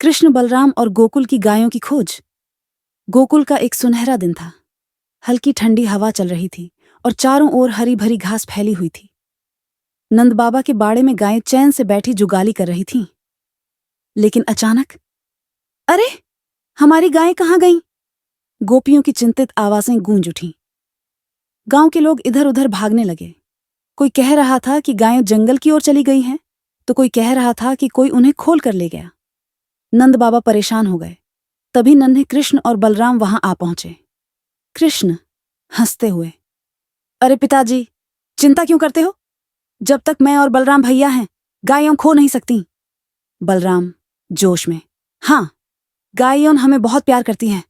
कृष्ण, बलराम और गोकुल की गायों की खोज। गोकुल का एक सुनहरा दिन था। हल्की ठंडी हवा चल रही थी और चारों ओर हरी भरी घास फैली हुई थी। नंद बाबा के बाड़े में गायें चैन से बैठी जुगाली कर रही थीं। लेकिन अचानक, अरे, हमारी गायें कहाँ गईं? गोपियों की चिंतित आवाजें गूंज उठीं। गांव के लोग इधर उधर भागने लगे। कोई कह रहा था कि गायें जंगल की ओर चली गई हैं, तो कोई कह रहा था कि कोई उन्हें खोल कर ले गया। नंद बाबा परेशान हो गए। तभी नन्हे कृष्ण और बलराम वहां आ पहुंचे। कृष्ण हंसते हुए, अरे पिताजी, चिंता क्यों करते हो? जब तक मैं और बलराम भैया हैं, गायें खो नहीं सकती। बलराम जोश में, हाँ, गायें हमें बहुत प्यार करती हैं।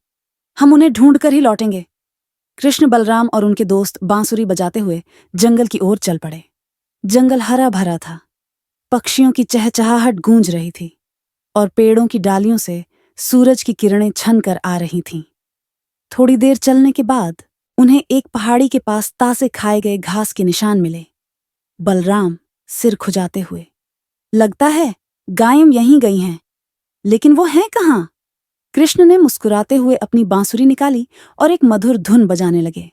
हम उन्हें ढूंढ कर ही लौटेंगे। कृष्ण, बलराम और उनके दोस्त बांसुरी बजाते हुए जंगल की ओर चल पड़े। जंगल हरा भरा था। पक्षियों की चहचहाहट गूंज रही थी और पेड़ों की डालियों से सूरज की किरणें छन कर आ रही थीं। थोड़ी देर चलने के बाद उन्हें एक पहाड़ी के पास तासे खाए गए घास के निशान मिले। बलराम सिर खुजाते हुए, लगता है गायें यहीं गई हैं, लेकिन वो हैं कहाँ? कृष्ण ने मुस्कुराते हुए अपनी बांसुरी निकाली और एक मधुर धुन बजाने लगे।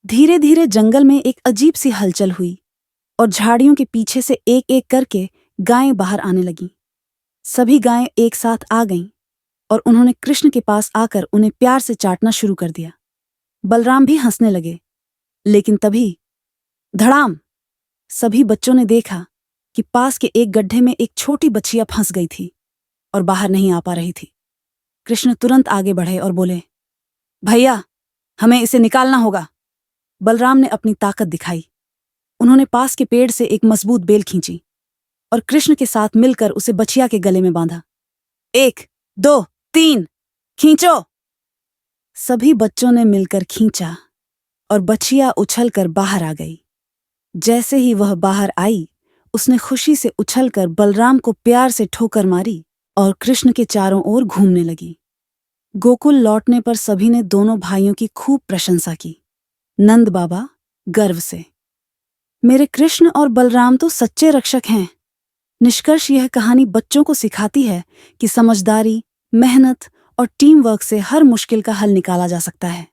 धीरे धीरे जंगल में एक अजीब सी हलचल हुई और झाड़ियों के पीछे से एक एक करके गायें बाहर आने लगीं। सभी गायें एक साथ आ गईं और उन्होंने कृष्ण के पास आकर उन्हें प्यार से चाटना शुरू कर दिया। बलराम भी हंसने लगे, लेकिन तभी धड़ाम! सभी बच्चों ने देखा कि पास के एक गड्ढे में एक छोटी बच्चियां फंस गई थी और बाहर नहीं आ पा रही थी। कृष्ण तुरंत आगे बढ़े और बोले, भैया, हमें इसे निकालना होगा। बलराम ने अपनी ताकत दिखाई। उन्होंने पास के पेड़ से एक मजबूत बेल खींची और कृष्ण के साथ मिलकर उसे बछिया के गले में बांधा। 1, 2, 3, खींचो! सभी बच्चों ने मिलकर खींचा और बछिया उछलकर बाहर आ गई। जैसे ही वह बाहर आई, उसने खुशी से उछलकर बलराम को प्यार से ठोकर मारी और कृष्ण के चारों ओर घूमने लगी। गोकुल लौटने पर सभी ने दोनों भाइयों की खूब प्रशंसा की। नंद बाबा गर्व से, मेरे कृष्ण और बलराम तो सच्चे रक्षक हैं। निष्कर्ष यह कहानी बच्चों को सिखाती है कि समझदारी, मेहनत और टीम वर्क से हर मुश्किल का हल निकाला जा सकता है।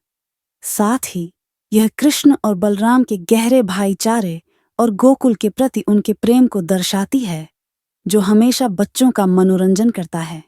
साथ ही यह कृष्ण और बलराम के गहरे भाईचारे और गोकुल के प्रति उनके प्रेम को दर्शाती है, जो हमेशा बच्चों का मनोरंजन करता है।